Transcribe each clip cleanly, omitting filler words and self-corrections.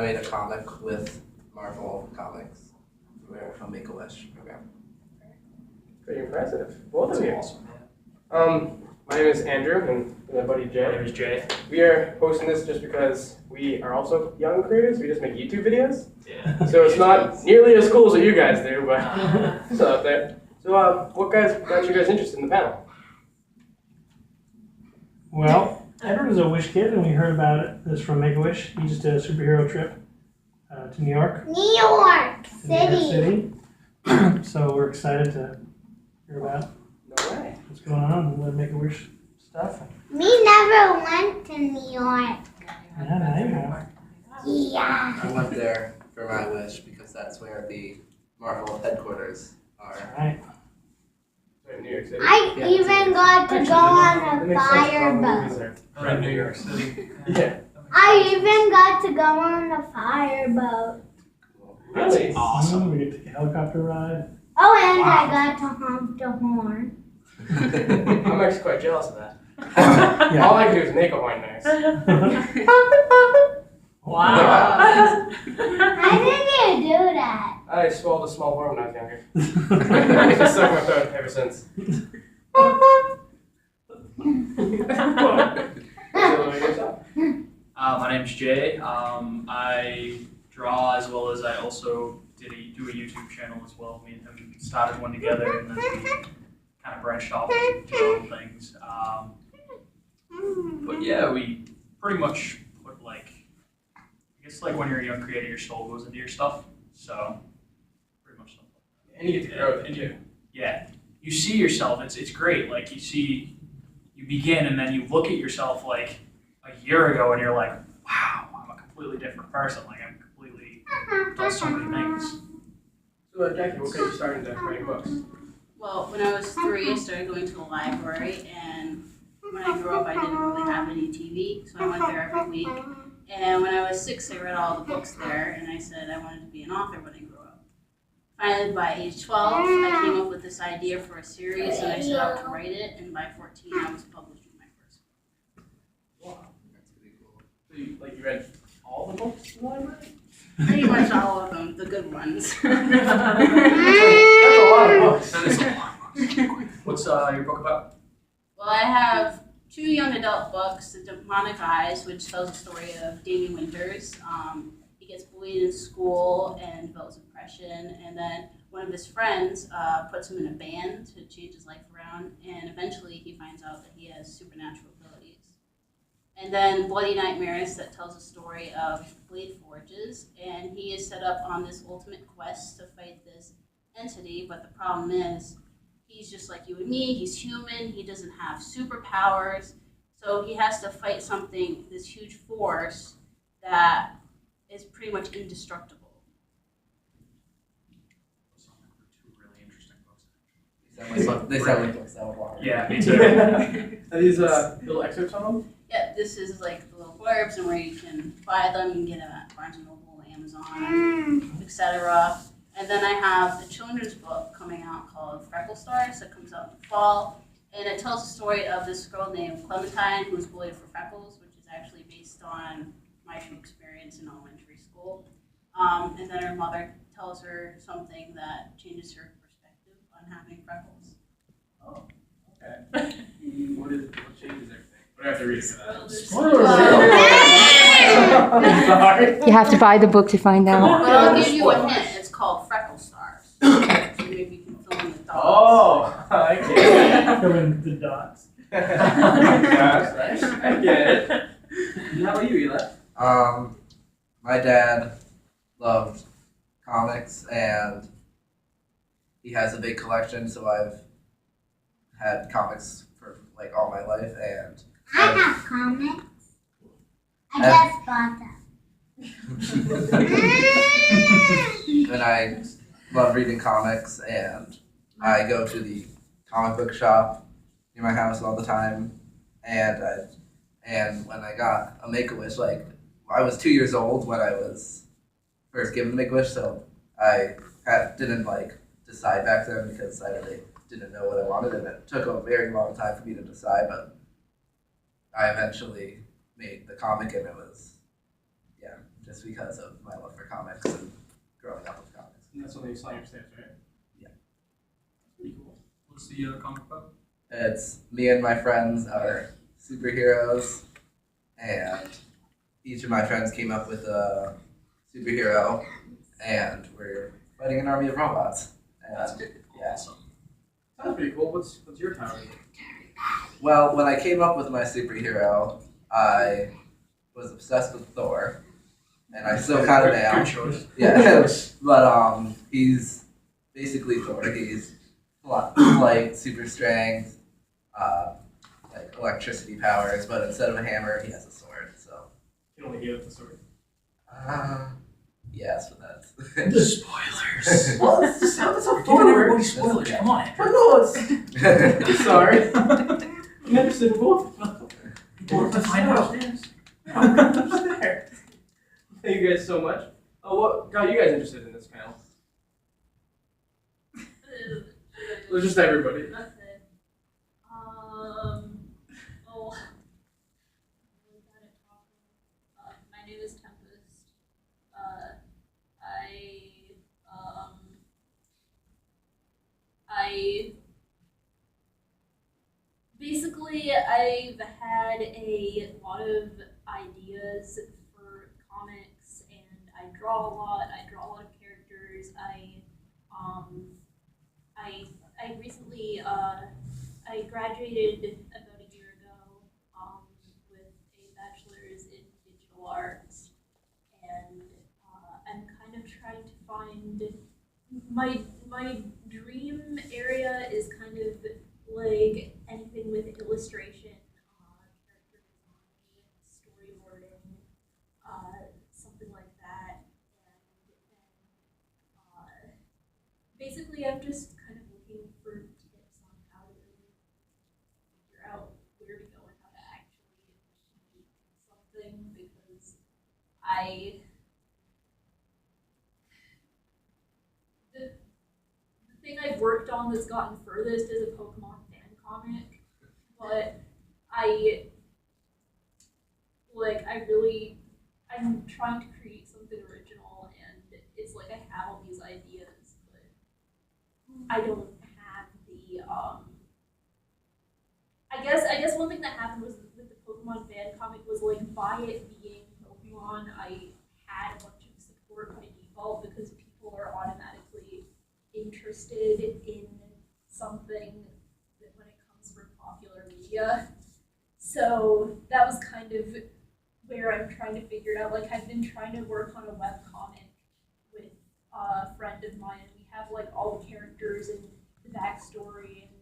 I made a comic with Marvel Comics from Make-A-Wish program. Pretty impressive, both of you. Awesome. My name is Andrew, and my buddy Jay. My name is Jay. We are hosting this just because we are also young creators. We just make YouTube videos. Yeah. So it's not nearly as cool as what you guys do, but it's out there. So what got you guys interested in the panel? Well, Edward is a Wish kid, and we heard about this from Make-A-Wish. He just did a superhero trip to New York. New York City. So we're excited to hear about No way. what's going on with Make-A-Wish stuff. We never went to New York. Yeah, now you have. Yeah. I went there for my wish because that's where the Marvel headquarters are. All right. In New York City. I Yeah, even got to go on a fireboat. Right in New York City. Yeah. I even got to go on a fireboat. Really? Awesome. We get to take a helicopter ride. Oh, and I got to honk the horn. I'm actually quite jealous of that. Yeah. All I can do is make a horn noise. Wow. How did you do that? I swallowed a small worm when I was younger. It's just stuck in my throat ever since. So, yourself? My name's Jay. I draw as well as I also do a YouTube channel as well. Me and him started one together, and then we kind of branched off and did our own things. But yeah, we pretty much put I guess when you're a young creator, your soul goes into your stuff. So pretty much something. And you get to grow with it too. Yeah, you see yourself. It's great. You begin and then you look at yourself a year ago and you're like, wow, I'm a completely different person. I'm completely done so many things. So, Jackie, what got you started into writing books? Well, when I was 3, I started going to the library, and when I grew up, I didn't really have any TV, so I went there every week. And when I was 6, I read all the books there, and I said I wanted to be an author when I grew up. Finally, by age 12, I came up with this idea for a series, and I set out to write it, and by 14, I was publishing my first book. Wow, that's pretty cool. So, you read all the books in the library? Pretty much all of them, the good ones. That's a lot of books. That is a lot of books. What's your book about? Well, I have 2 young adult books, The Demonic Eyes, which tells the story of Damien Winters. He gets bullied in school and develops depression, and then one of his friends puts him in a band to change his life around, and eventually he finds out that he has supernatural abilities. And then Bloody Nightmares, that tells the story of Blade Forges, and he is set up on this ultimate quest to fight this entity, but the problem is he's just like you and me, he's human, he doesn't have superpowers, so he has to fight something, this huge force that is pretty much indestructible. Two really interesting books. They sound like books that would want. Yeah, me too. Are these little excerpts on them? Yeah, this is the little blurbs and where you can buy them and get them at Barnes & Noble, Amazon, etc. And then I have a children's book coming out called Freckle Stars that comes out in the fall. And it tells the story of this girl named Clementine who was bullied for freckles, which is actually based on my true experience in elementary school. And then her mother tells her something that changes her perspective on having freckles. Oh, okay. What changes everything? What do I have to read for that? Sorry. You have to buy the book to find out. But I'll give you a hint. It's called Freckle Stars. So maybe you can fill in the dots. Oh, I get it. Fill in the dots. Gosh, I get it. And how about you, Eli? My dad loved comics and he has a big collection, so I've had comics for all my life, and I have comics. I just bought them. and I love reading comics, and I go to the comic book shop near my house all the time, and when I got a Make-A-Wish, I was 2 years old when I was first given the Make-A-Wish, so I didn't decide back then because I really didn't know what I wanted, and it took a very long time for me to decide, but I eventually made the comic, and it was, just because of my love for comics and growing up with comics. And that's when you saw your stamps, right? Yeah. Pretty cool. What's the comic book? It's me and my friends are superheroes, and each of my friends came up with a superhero, and we're fighting an army of robots. And, yeah. Awesome. Sounds pretty cool. What's your power? Well, when I came up with my superhero, I was obsessed with Thor, and I still kind of am. Good choice. Yeah, but he's basically Thor. He's light, super strength, like electricity powers, but instead of a hammer, he has a sword. So, You can only heal with the sword. yes, but that's. Spoilers. Well, that's how You're Thor giving everybody works. spoilers. Come on, I Andrew. know it's. I'm sorry. I'm interested in both. We'll have to find out. I'm there. Thank you guys so much. What got you guys interested in this panel? It was just everybody. Nothing. Oh. My name is Tempest. I basically I've had a lot of ideas for comics, and I draw a lot. I draw a lot of characters. I recently I graduated about a year ago with a bachelor's in digital arts, and I'm kind of trying to find my dream area is kind of like anything with illustration, character design, storyboarding, something like that, and basically I'm just kind of looking for tips on how to figure out where to go and how to actually achieve something, because the thing I've worked on that's gotten furthest is a Pokemon fan comic, but I'm trying to create something original, and it's like I have all these ideas, but I don't have the I guess one thing that happened was with the Pokemon fan comic was like by it being Pokemon, I had a bunch of support by default because people are automatically interested in something that when it comes from popular media. So that was kind of where I'm trying to figure it out. Like I've been trying to work on a webcomic with a friend of mine, and we have like all the characters and the backstory and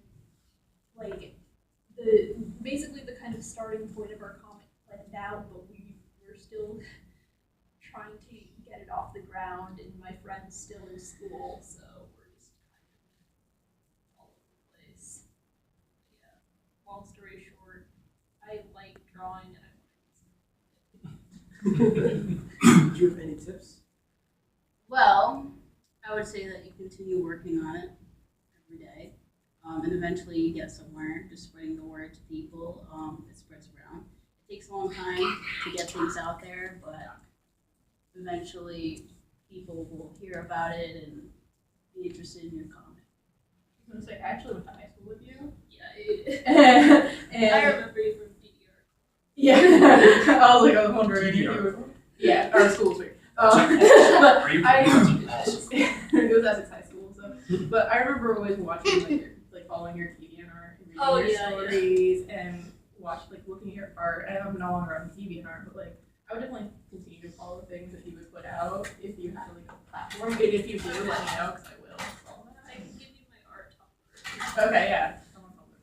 like basically the kind of starting point of our comic planned out, but we're still trying to get it off the ground, and my friend's still in school, so we're just kind of all over the place. Yeah. Long story short, I like drawing, and Do you have any tips? well, I would say that you continue working on it every day, and eventually you get somewhere. Just spreading the word to people, it spreads around. It takes a long time to get things out there, but eventually people will hear about it and be interested in your comic. I was gonna say, I actually went to high school with you. Yeah, And I remember you from DDR. yeah, I was wondering if you were. Yeah, our school was weird. But Are you it was Essex High School, so. But I remember always watching, following your DeviantArt and reading your stories and looking at your art. I am no longer on DeviantArt, but I would definitely continue to follow the things that you would put out if you had a platform. And if you do, let me know, because I will. I can give you my art Tumblr. Okay, yeah. I'm on Tumblr.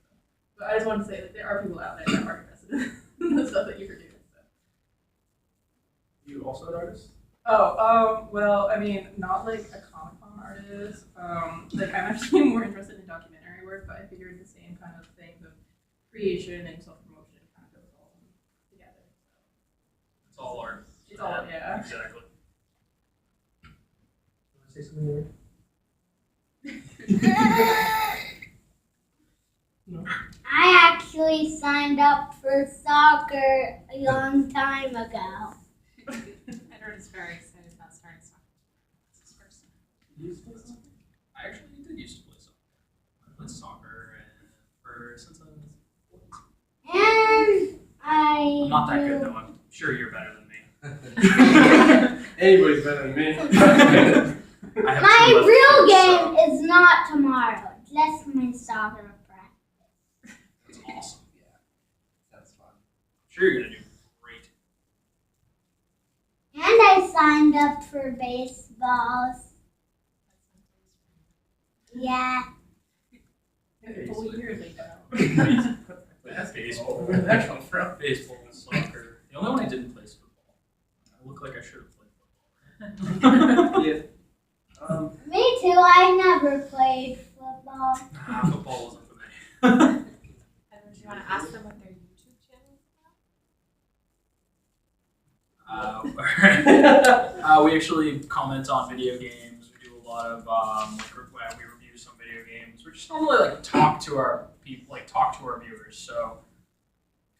But I just wanted to say that there are people out there that are interested in the stuff that you produce. So. You also an artist? Oh, well, I mean, not like a Comic Con artist. I'm actually more interested in documentary work, but I figured the same kind of things of creation and self-promotion kind of goes all together. It's all art. It's all, yeah. Exactly. You want to say something there? I actually signed up for soccer a long time ago. I Edward is very excited about starting soccer. That's his first time. You used to play soccer? I actually did used to play soccer. I played soccer since I was 14. And I'm not that good though. I'm sure you're better than me. Anybody's better than me. I have My two left real feet, game so is not tomorrow. Just my soccer practice. that's awesome. Yeah, that's fun. I'm sure you're gonna do great. And I signed up for baseballs. Yeah. The whole year they go. That's baseball. Where did that come from? Baseball, soccer. The only one I didn't play is football. I look like I should have played football. Yeah. Me too. I never played football. Football wasn't for me. Edward, do you want to ask them what their YouTube channel is about? We actually comment on video games. We do a lot of we review some video games. We just normally like talk to our people, like talk to our viewers. So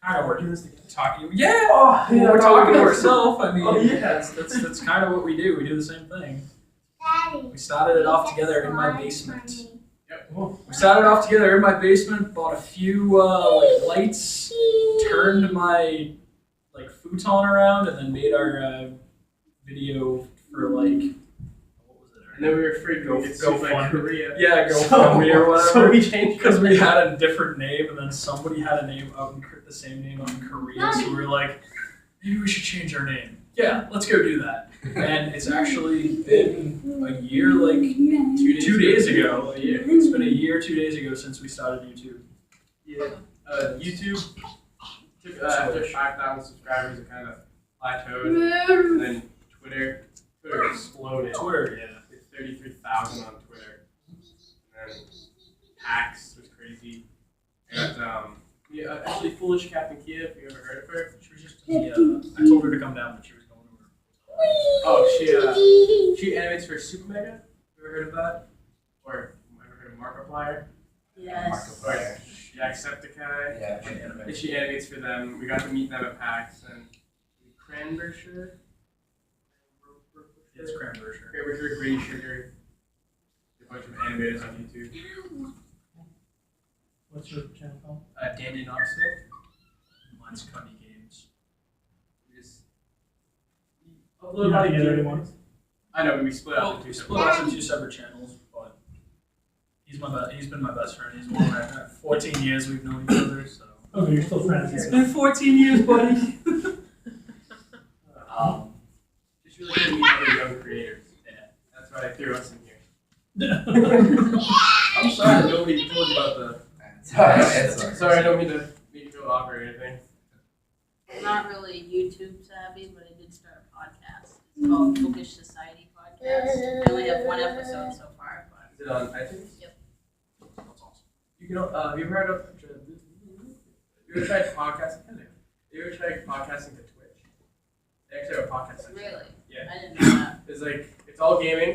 kind of we're talking. Yeah, we're talking to ourselves. I mean, that's kind of what we do. We do the same thing. Daddy. We started it off together in my basement. We started off together in my basement. Bought a few lights, turned my futon around, and then made our video for what was it? And then we were afraid to go like Korea. Yeah, GoFundMe or whatever. So we changed because we had a different name, and then somebody had a name out in the same name out in Korea. So we were like, maybe we should change our name. Yeah, let's go do that. And it's actually been a year, 2 days ago. It's been a year, 2 days ago since we started YouTube. Yeah. YouTube took after 5,000 subscribers, it kind of plateaued, and then Twitter exploded. Twitter, yeah. 33,000 on Twitter. And then Hacks was crazy. And actually, Foolish Captain Kia, if you ever heard of her. She was just, I told her to come down, but she was going to her. Oh, she animates for Super Mega. You ever heard of that? Or ever heard of Markiplier? Yes. Markiplier. Jacksepticeye. Yeah, she animates. And she animates for them. We got to meet them at PAX and Cranbershire. It's Cranberry. Cranbershire, Green Sugar. A bunch of animators on YouTube. What's your channel called? Dandy Knoxville. Mine's Cunny Games. We just You're not together anymore. I know, we split up We into split up into 2 separate channels, but he's been my best friend. He's one of my 14 years we've known each other, so. Oh, you're still friends. It's been 14 years, buddy. Just really good to meet other young creators. Yeah, that's why I threw us in here. I'm sorry, nobody told you about the. Sorry, I don't mean to make you feel awkward or anything. I'm not really YouTube savvy, but I did start a podcast. It's called Bookish Society Podcast. I only have 1 episode so far, but Is it on iTunes? Yep. That's awesome. You can. Have you ever heard of? You ever tried podcasting? You ever tried podcasting to Twitch? They actually have a podcast section. really, Yeah. I didn't know that. It's all gaming.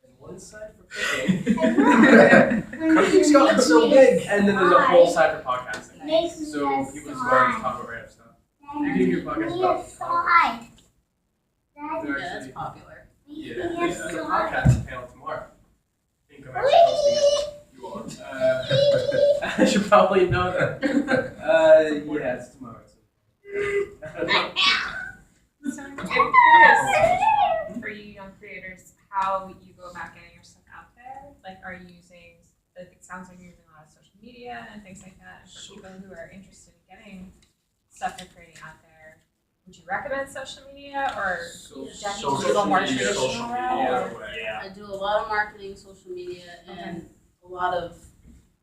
And one side for cooking. Cooking's gotten so big. And then there's a whole side for podcasting. Makes me So people just go and so talk about random stuff. high. You can do podcasts about so high. They're Yeah, that's actually, popular. yeah, Yes, there's a so podcast panel tomorrow. I think I'm actually hosting it. You won't. I should probably know that. Yeah, it's tomorrow. So I'm curious for you young creators how you go about getting your stuff out there. Like, are you using? It sounds like you're using a lot of social media and things like that. And for people who are interested in getting stuff they're creating out there, would you recommend social media or Jackie, a little more traditional route? Yeah. I do a lot of marketing, social media, and a lot of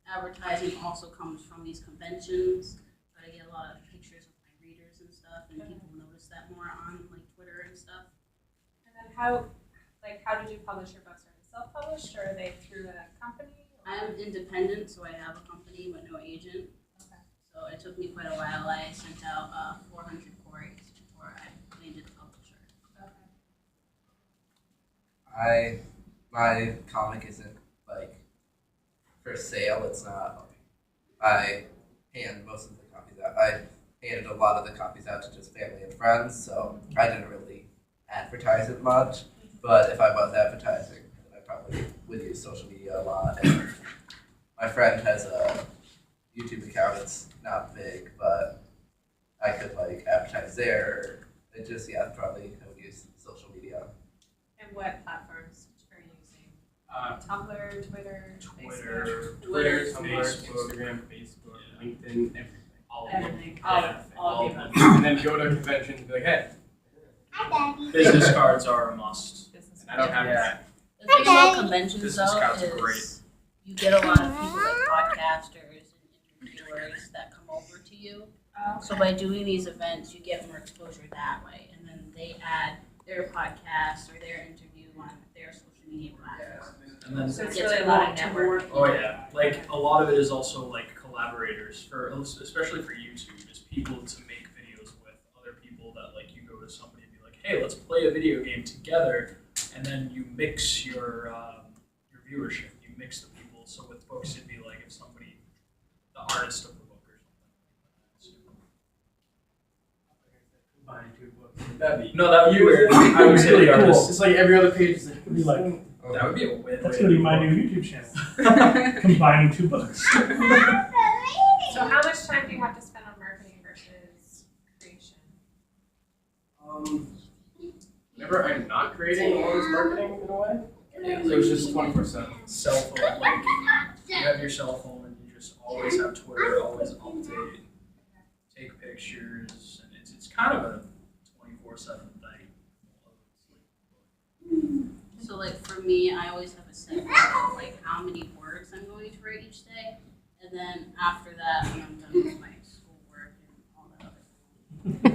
advertising also comes from these conventions. I get a lot of pictures of my readers and stuff, and people notice that more on Twitter and stuff. And then how did you publish your books? Are they self-published or are they through a company? I'm independent, so I have a company but no agent. Okay. So it took me quite a while. I sent out 400 queries before I landed a publisher. Okay. My comic isn't for sale. It's not. I hand most of the copies out. I handed a lot of the copies out to just family and friends, so I didn't really advertise it much, but if I was advertising, then I probably would use social media a lot. And my friend has a YouTube account. It's not big, but I could like advertise there. It just probably I would use social media. And what platforms are you using? Tumblr, Twitter, Twitter, Tumblr, Instagram, Facebook, LinkedIn, everything. all of them. everything, Yeah, all of of them. And then go to a convention and be like, hey, Hi, Daddy. Business cards are a must. Business I don't have Yeah. that. The thing about Okay. conventions Business though cards are is great. you get a lot of people like podcasters and interviewers that come over to you. So by doing these events, you get more exposure that way, and then they add their podcast or their interview on their social media platforms. And then So it's Gets really a lot of promoted to more networking. oh yeah, like a lot of it is also like collaborators for especially for YouTube, is people to make videos with other people that like you go to somebody and be like, hey, let's play a video game together, and then you mix your viewership, you mix the people. So with books, it'd be like if somebody, the artist of the book or something. Buying 2 books. That'd be. No, that would be weird. I would say the Cool. artist. It's like every other page is It'd be like, That would be a win. that's gonna be my new YouTube channel. Combining 2 books. So how much time do you have to spend on marketing versus creation? Whenever I'm not creating, I'm always marketing in a way. Yeah, So it's just 24/7. cell phone, like you have your cell phone and you just always have Twitter, always update, take pictures, and it's kind of a 24/7 thing. So like for me, I always have a set goal of like how many words I'm going to write each day, and then after that, when I'm done with my schoolwork and all that other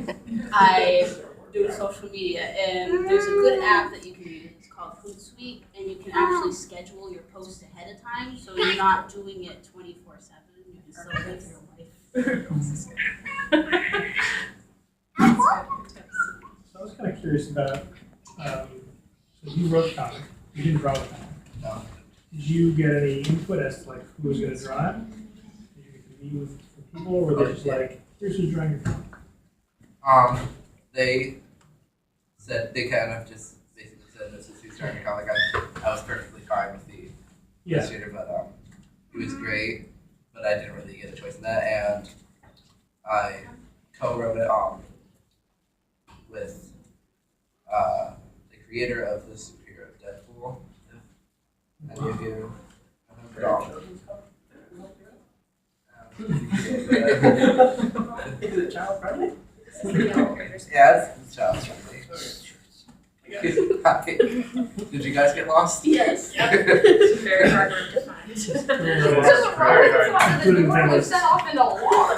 stuff, I do social media. And there's a good app that you can use. It's called Hootsuite, and you can actually schedule your posts ahead of time, so you're not doing it 24/7. You can still live your life. So I was kind of curious about, so you wrote the comic, you didn't draw the comic. No. Did you get any input as to like who was gonna draw it? Did you get to meet with the people, or were they just like, here's who's drawing your comic? They said they kind of just basically said this is who's starting comic. I was perfectly fine with the Yeah. illustrator, but he was great. But I didn't really get a choice in that, and I co-wrote it with the creator of the superhero Deadpool. If any of you have heard of it. Is it child friendly? Yeah, it's child friendly. Did you guys get lost? Yes. It's very hard work to find. It's just very hard. The door was set off in a wall.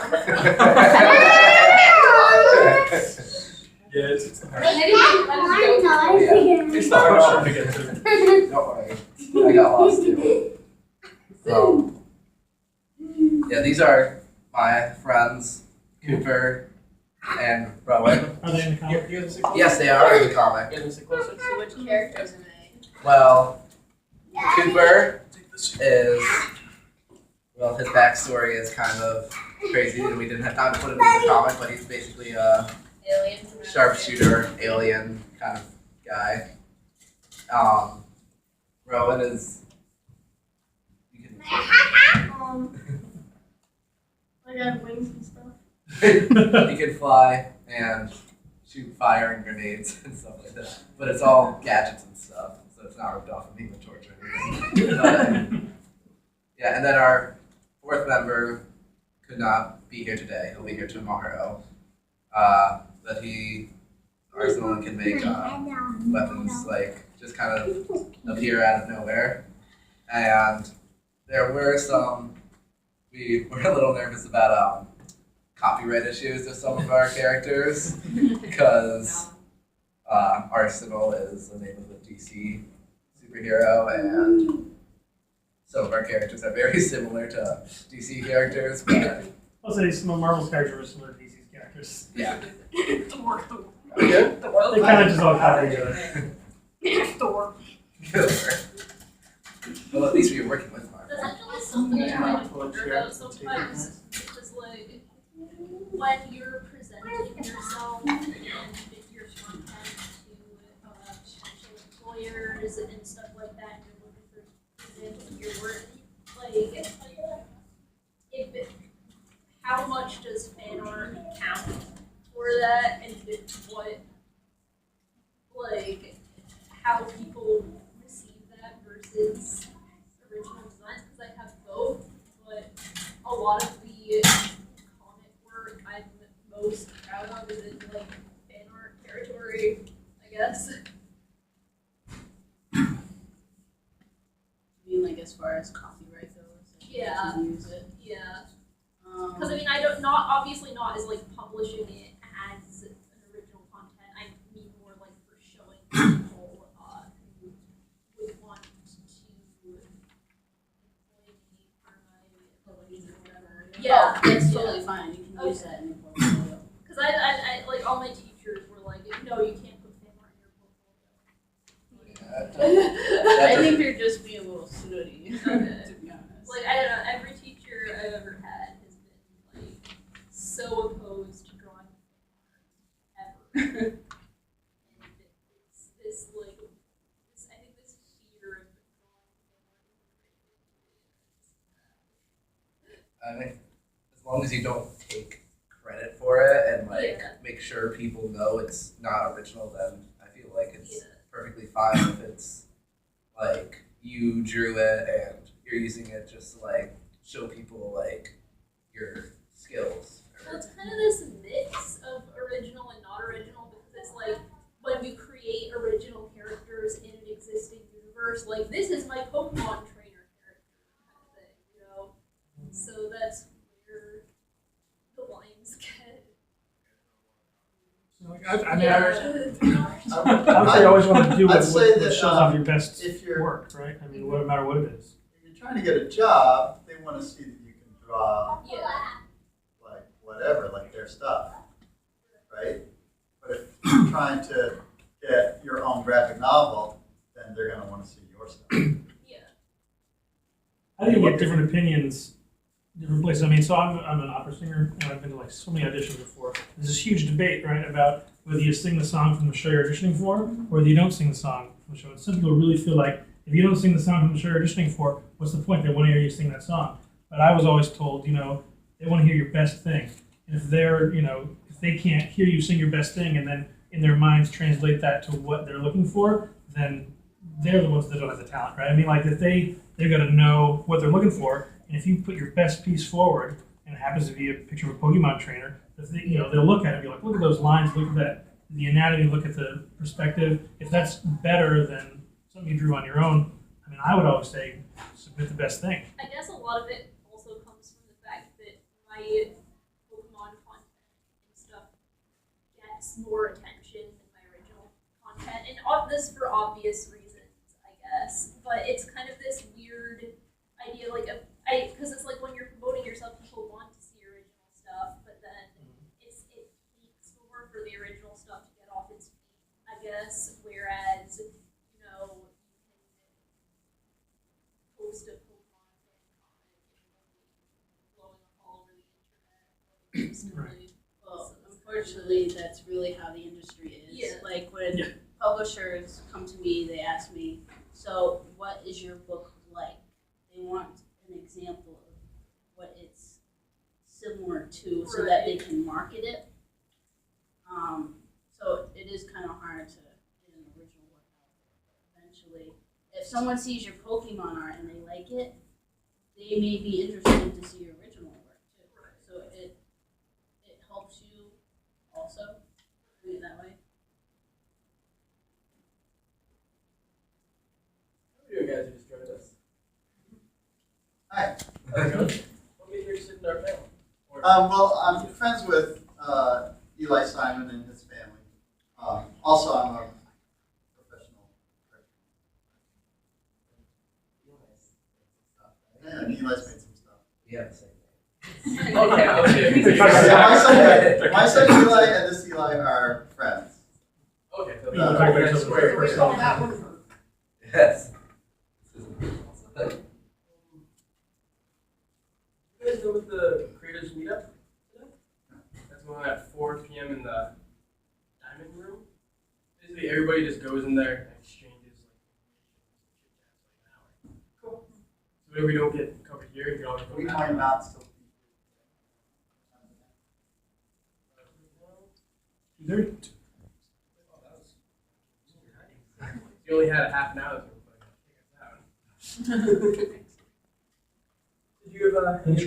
Yeah, it's Wait, I'm not It's not hard to get to. Don't worry. I got lost too. Yeah, these are my friends, Cooper and Rowan. Are they in the comic? You guys sit closer? Yes, they are in the comic. You guys sit closer? So which characters are they? Well, Cooper is, well, his backstory is kind of crazy, and we didn't have time to put it in the comic, but he's basically a Alien. sharpshooter, alien kind of guy. Rowan is, you can Like I have wings and stuff. he can fly and shoot fire and grenades and stuff like that. But it's all gadgets and stuff, so it's not ripped off of Human Torch or anything. But, yeah, and then our 4th member could not be here today. He'll be here tomorrow. But he, Arsenal can make weapons like just kind of appear out of nowhere. And there were we were a little nervous about copyright issues of some of our characters because Arsenal is the name of a DC superhero, and some of our characters are very similar to DC characters, but I'll say some of Marvel's characters are similar to DC's characters. yeah. Thor. Okay. They kind of just all copy each other. Thor. Well, at least we were working with Marvel. That's actually something I kind of wonder about sometimes. Because, like, when you're presenting yourself and your content to lot of the comic work I'm most proud of is in like fan art territory, I guess. I mean, like as far as copyright goes, like, Yeah. you can use it. Yeah. Because I mean, I don't obviously not as like publishing it as an original content. I mean more like for showing people who would want to employ me for my abilities or whatever. Yeah, that's totally fine. You can use that in your portfolio. Because I like all my teachers were like, no, you can't put fan art in your portfolio. I think they're just being a little snooty, Okay. to be honest. Like I don't know, every teacher I've ever had has been like so opposed to drawing fan art ever. And it's this like this I think this fear of drawing fan art. I mean, as long as you don't take credit for it and like Yeah. make sure people know it's not original, then I feel like it's Yeah. perfectly fine if it's like you drew it and you're using it just to like show people like your skills. Well, it's kind of this mix of original and not original because it's like when we create original characters in an existing universe, like this is my Pokemon trainer character kind of thing, you know? So that's where the lines get. Like, I mean, Yeah. I would always want to do I'd what say what that, shows off your best if you're- work, right? I mean, no matter what it is. If you're trying to get a job, they want to see that you can draw Yeah. like whatever, like their stuff, right? But if you're trying to get your own graphic novel, then they're going to want to see your stuff. Yeah. I think you get different opinions, different places. I mean, so I'm an opera singer, and I've been to like so many auditions before. There's this huge debate, right, about whether you sing the song from the show you're auditioning for, or whether you don't sing the song from the show. And some people really feel like if you don't sing the song from the show you're auditioning for, what's the point? They want to hear you sing that song. But I was always told, you know, they want to hear your best thing. And if they're, you know, if they can't hear you sing your best thing and then in their minds translate that to what they're looking for, then they're the ones that don't have the talent, right? I mean, like if they're gonna know what they're looking for, and if you put your best piece forward, and it happens to be a picture of a Pokemon trainer, if they, you know, they'll look at it and be like, look at those lines, look at that, the anatomy, look at the perspective. If that's better than something you drew on your own, I mean, I would always say submit the best thing. I guess a lot of it also comes from the fact that my Pokemon content and stuff gets more attention than my original content, and this for obvious reasons, I guess. But it's kind of this weird idea, like because it's like when you're promoting yourself, people want to see original stuff, but then it takes more for the original stuff to get off its feet, I guess. Whereas, you know, you can post a Pokemon fan comic and it'll be blowing up all over the internet instantly. Well, unfortunately, that's really how the industry is. Yeah. Like when publishers come to me, they ask me, so what is your book like? They want an example of what it's similar to so that they can market it. So it is kind of hard to get an original work out there. But eventually, if someone sees your Pokemon art and they like it, they may be interested to see your original work too. So it helps you also do it that way. How are you guys who just joined us? Hi. How's it going? What made you interested in our panel? Or- Well, I'm friends with Eli Simon and his family. Also, I'm a professional cartoonist. Yeah, and Eli's made some stuff. Yeah, same thing. Okay. My son Eli and this Eli are friends. Okay. So Yeah, talk about that's yourself. where We call that one for Yes. You guys know what the creators meetup today? That's going on at 4 p.m. in the diamond room. Basically, everybody just goes in there and exchanges like an hour. Cool. So whatever we don't get covered here, you can always go We back. might not still be. There, You only had a half an hour to take us out. Did you have any